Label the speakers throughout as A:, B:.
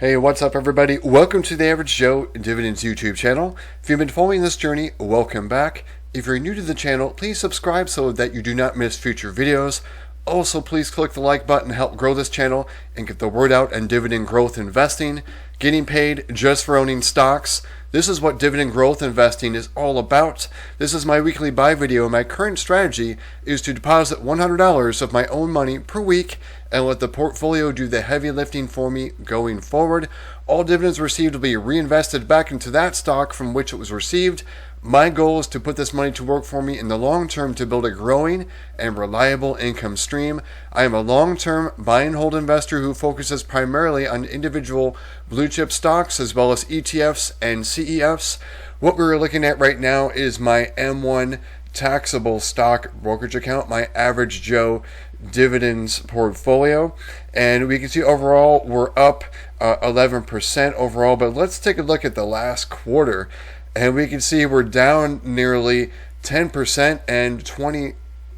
A: Hey, what's up everybody? Welcome to the Average Joe Dividends YouTube channel. If you've been following this journey, welcome back. If you're new to the channel, please subscribe so that you do not miss future videos. Also, please click the like button to help grow this channel and get the word out on dividend growth investing. Getting paid just for owning stocks. This is what dividend growth investing is all about. This is my weekly buy video. My current strategy is to deposit $100 of my own money per week and let the portfolio do the heavy lifting for me going forward. All dividends received will be reinvested back into that stock from which it was received. My goal is to put this money to work for me in the long term to build a growing and reliable income stream. I am a long-term buy and hold investor who focuses primarily on individual blue chip stocks as well as ETFs and CEFs. What we're looking at right now is my M1 taxable stock brokerage account, my Average Joe Dividends portfolio, and we can see overall we're up 11% overall. But let's take a look at the last quarter. And we can see we're down nearly 10% and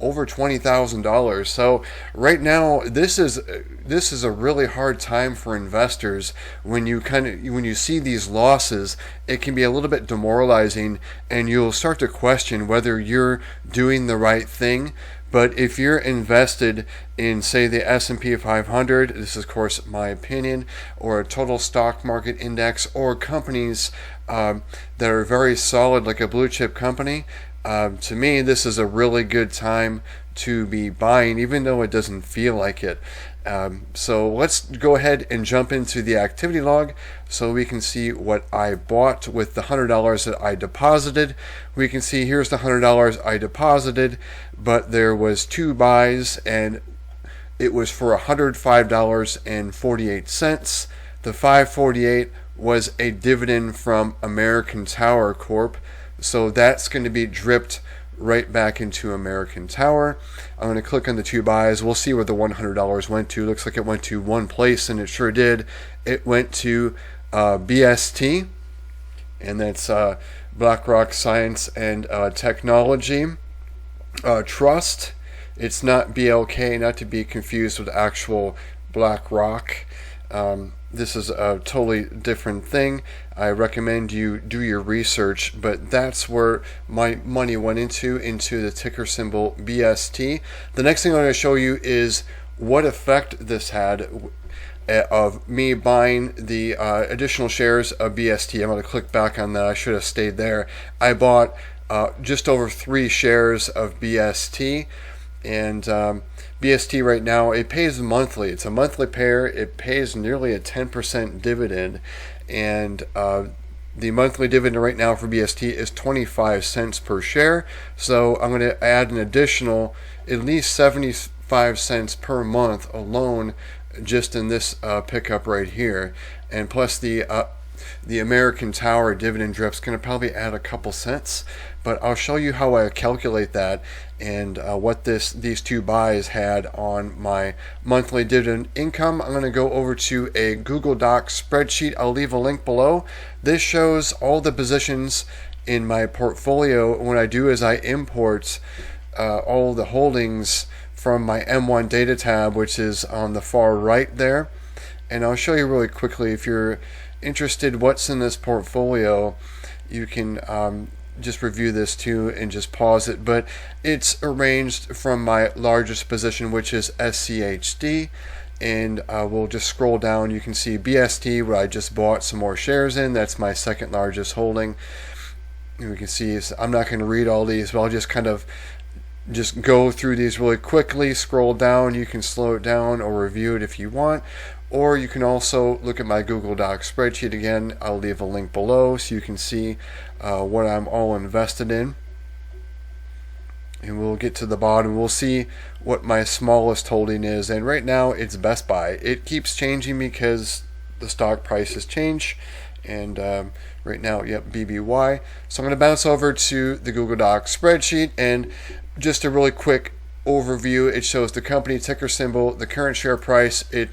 A: over $20,000. So right now, this is a really hard time for investors. When you see these losses, it can be a little bit demoralizing, and you'll start to question whether you're doing the right thing. But if you're invested in, say, the S&P 500, this is of course my opinion, or a total stock market index, or companies that are very solid like a blue chip company, to me this is a really good time to be buying, even though it doesn't feel like it. So let's go ahead and jump into the activity log so we can see what I bought with the $100 that I deposited. We can see here's the $100 I deposited, but there was two buys and it was for $105.48. The $5.48 was a dividend from American Tower Corp. So that's going to be dripped right back into American Tower. I'm going to click on the two buys. We'll see where the $100 went to. Looks like it went to one place, and it sure did. It went to BST, and that's BlackRock Science and Technology Trust. It's not BLK, not to be confused with actual BlackRock. This is a totally different thing. I recommend you do your research, but that's where my money went into the ticker symbol BST. The next thing I'm going to show you is what effect this had of me buying the additional shares of BST. I'm going to click back on that. I should have stayed there. I bought just over 3 shares of BST. And BST right now, it pays monthly. It's a monthly payer. It pays nearly a 10% dividend, and the monthly dividend right now for BST is 25 cents per share. So I'm going to add an additional at least 75 cents per month alone just in this pickup right here, and plus the American Tower dividend drip's going to probably add a couple cents. But I'll show you how I calculate that and what these two buys had on my monthly dividend income. I'm going to go over to a Google Doc spreadsheet. I'll leave a link below. This shows all the positions in my portfolio. What I do is I import all the holdings from my M1 data tab, which is on the far right there. And I'll show you really quickly. If you're interested what's in this portfolio, you can just review this too and just pause it. But it's arranged from my largest position, which is SCHD, and we'll just scroll down. You can see BST, where I just bought some more shares in. That's my second largest holding. And we can see, I'm not going to read all these, but I'll just kind of just go through these really quickly. Scroll down. You can slow it down or review it if you want. Or you can also look at my Google Doc spreadsheet again. I'll leave a link below so you can see what I'm all invested in. And we'll get to the bottom. We'll see what my smallest holding is. And right now it's Best Buy. It keeps changing because the stock prices change. And right now, yep, BBY. So I'm going to bounce over to the Google Doc spreadsheet. And just a really quick overview. It shows the company ticker symbol, the current share price. It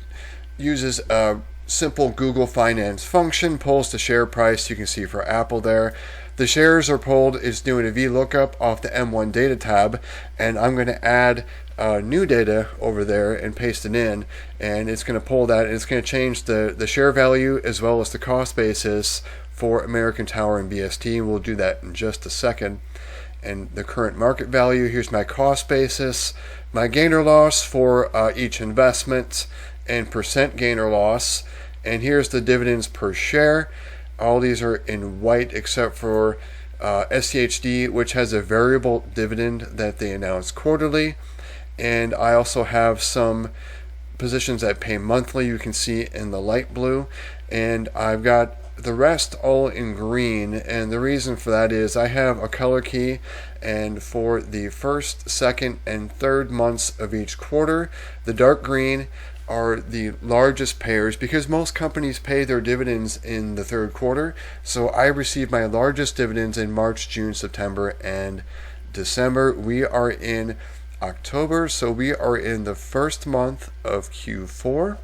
A: uses a simple Google Finance function, pulls the share price. You can see for Apple there. the shares are pulled, it's doing a VLOOKUP off the M1 data tab, and I'm going to add new data over there and paste it in, and it's going to pull that, and it's going to change the share value as well as the cost basis for American Tower and BST. We'll do that in just a second. And the current market value, here's my cost basis, my gain or loss for each investment, and percent gain or loss, and here's the dividends per share. All these are in white except for SCHD, which has a variable dividend that they announce quarterly. And I also have some positions that pay monthly, you can see in the light blue, and I've got the rest all in green, and the reason for that is I have a color key, and for the first, second, and third months of each quarter, the dark green are the largest payers because most companies pay their dividends in the third quarter. So I receive my largest dividends in March, June, September, and December. We are in October, so we are in the first month of Q4.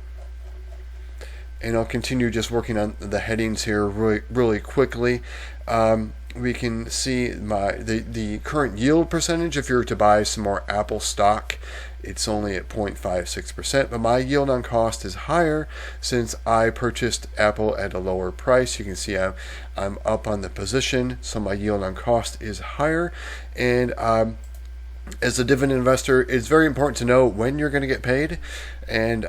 A: And I'll continue just working on the headings here really quickly. We can see the current yield percentage. If you were to buy some more Apple stock, it's only at 0.56%, but my yield on cost is higher since I purchased Apple at a lower price. You can see I'm up on the position, so my yield on cost is higher. And as a dividend investor, it's very important to know when you're going to get paid. And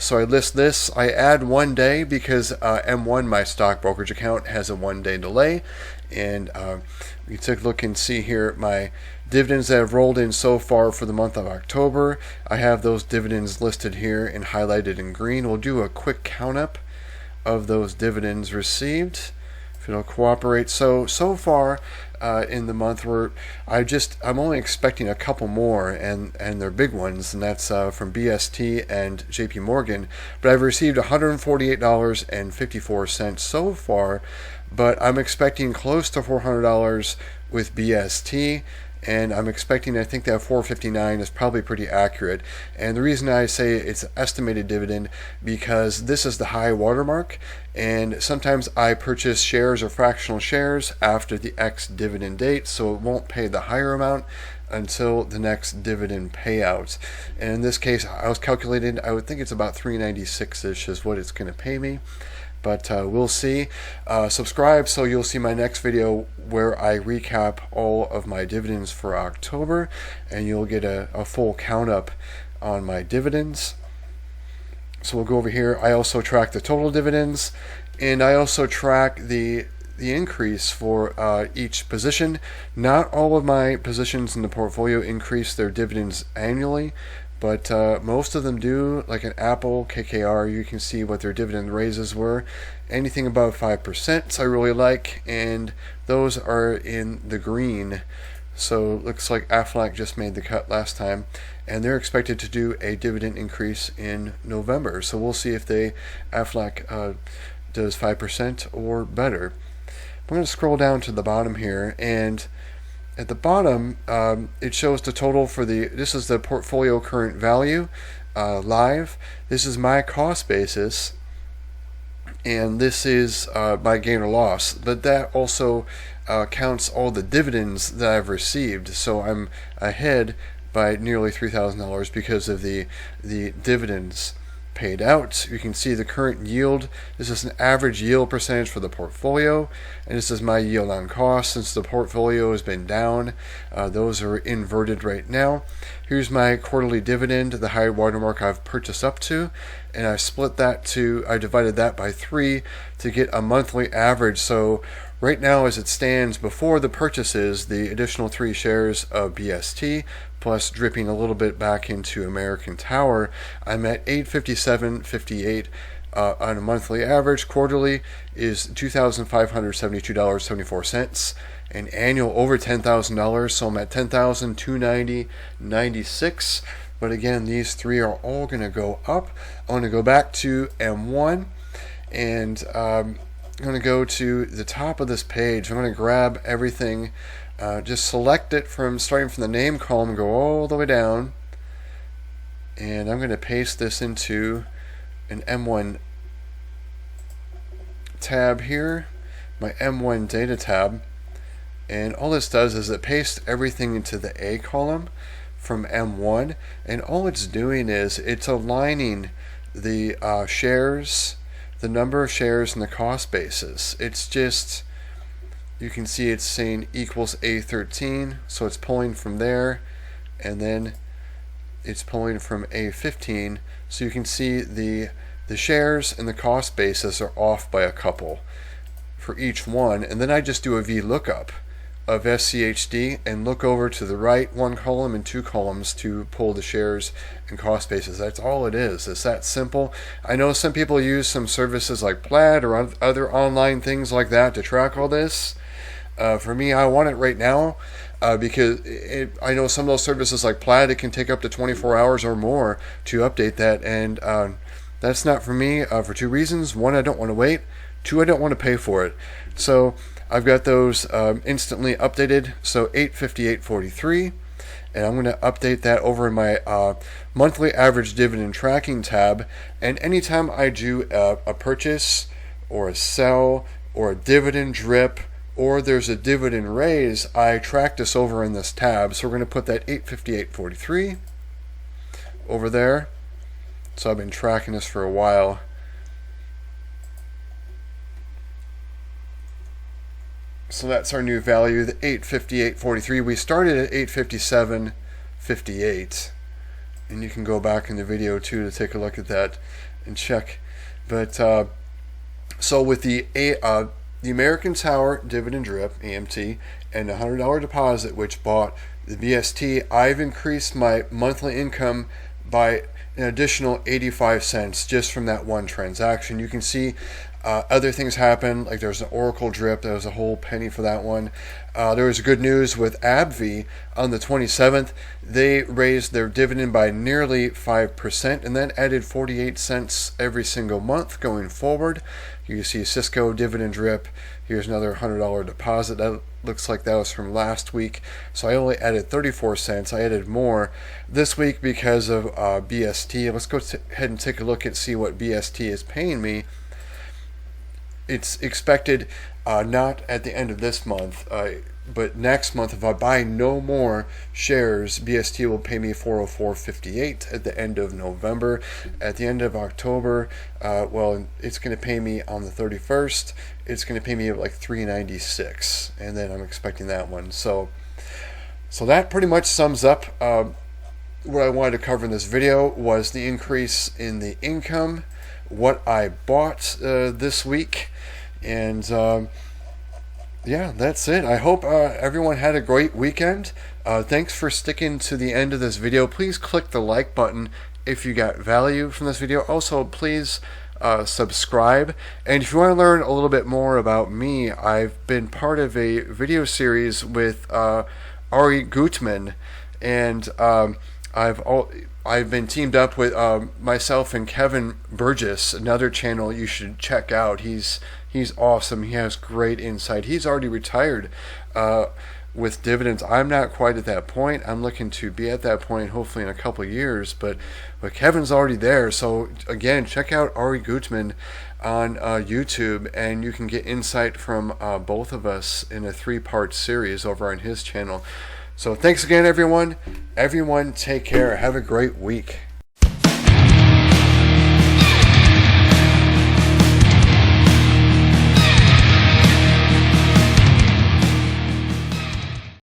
A: so I list this. I add 1 day because M1, my stock brokerage account, has a 1-day delay. And you take a look and see here my dividends that have rolled in so far for the month of October. I have those dividends listed here and highlighted in green. We'll do a quick count up of those dividends received if it'll cooperate. So far in the month, I'm only expecting a couple more, and they're big ones, and that's from BST and JP Morgan. But I've received $148.54 so far, but I'm expecting close to $400 with BST. And I'm expecting, I think that $4.59 is probably pretty accurate. And the reason I say it's estimated dividend, because this is the high watermark, and sometimes I purchase shares or fractional shares after the X dividend date, so it won't pay the higher amount until the next dividend payout. And in this case, I was calculating, I would think it's about $3.96-ish is what it's going to pay me. But we'll see. Subscribe so you'll see my next video where I recap all of my dividends for October, and you'll get a full count up on my dividends. So we'll go over here. I also track the total dividends, and I also track the increase for each position. Not all of my positions in the portfolio increase their dividends annually, but most of them do. Like an Apple, KKR, you can see what their dividend raises were. Anything above 5% I really like, and those are in the green. So it looks like Aflac just made the cut last time, and they're expected to do a dividend increase in November. So we'll see if Aflac does 5% or better. I'm going to scroll down to the bottom here, and at the bottom, it shows the total for this is the portfolio current value live. This is my cost basis, and this is my gain or loss. But that also counts all the dividends that I've received. So I'm ahead by nearly $3,000 because of the dividends paid out. You can see the current yield. This is an average yield percentage for the portfolio, and this is my yield on cost since the portfolio has been down. Those are inverted right now. Here's my quarterly dividend, the high watermark I've purchased up to, and I divided that by 3 to get a monthly average. So right now, as it stands before the purchases, the additional 3 shares of BST plus dripping a little bit back into American Tower, I'm at $857.58 on a monthly average. Quarterly is $2,572.74, and annual over $10,000, so I'm at $10,290.96. But again, these 3 are all going to go up. I want to go back to M1, and I'm going to go to the top of this page. I'm going to grab everything, just select it starting from the name column, go all the way down, and I'm going to paste this into an M1 tab here, my M1 data tab, And all this does is it pastes everything into the A column from M1, and all it's doing is it's aligning the shares, the number of shares, and the cost basis. It's just, you can see it's saying equals A13, so it's pulling from there, and then it's pulling from A15, so you can see the shares and the cost basis are off by a couple for each one. And then I just do a VLOOKUP of SCHD and look over to the right 1 column and 2 columns to pull the shares and cost basis. That's all it is. It's that simple. I know some people use some services like Plaid or other online things like that to track all this. For me, I want it right now because I know some of those services like Plaid, it can take up to 24 hours or more to update that, and that's not for me for 2 reasons. 1, I don't want to wait. 2, I don't want to pay for it. So I've got those instantly updated, so 858.43, and I'm going to update that over in my monthly average dividend tracking tab. And anytime I do a purchase or a sell or a dividend drip or there's a dividend raise, I track this over in this tab. So we're going to put that 858.43 over there. So I've been tracking this for a while. So that's our new value, the 858.43. We started at 857.58, and you can go back in the video too to take a look at that and check. But so with the American Tower dividend drip, AMT, and a $100 deposit which bought the BST, I've increased my monthly income by an additional 85 cents just from that one transaction. You can see other things happen, like there's an Oracle drip, there was a whole penny for that one. There was good news with AbbVie on the 27th. They raised their dividend by nearly 5% and then added 48 cents every single month going forward. You can see Cisco dividend drip. Here's another $100 deposit. That looks like that was from last week. So I only added 34 cents. I added more this week because of BST. Let's go ahead and take a look and see what BST is paying me. It's expected not at the end of this month, but next month. If I buy no more shares, BST will pay me $404.58 at the end of November. At the end of October, well, it's going to pay me on the 31st. It's going to pay me like $396, and then I'm expecting that one. So that pretty much sums up what I wanted to cover in this video. Was the increase in the income, what I bought this week, and yeah, that's it. I hope everyone had a great weekend. Thanks for sticking to the end of this video. Please click the like button if you got value from this video. Also, please subscribe. And if you want to learn a little bit more about me, I've been part of a video series with Ari Gutman, and I've been teamed up with myself and Kevin Burgess, another channel you should check out. He's awesome. He has great insight. He's already retired with dividends. I'm not quite at that point. I'm looking to be at that point hopefully in a couple of years, but Kevin's already there. So again, check out Ari Gutman on YouTube, and you can get insight from both of us in a 3-part series over on his channel. So thanks again, everyone. Everyone, take care. Have a great week.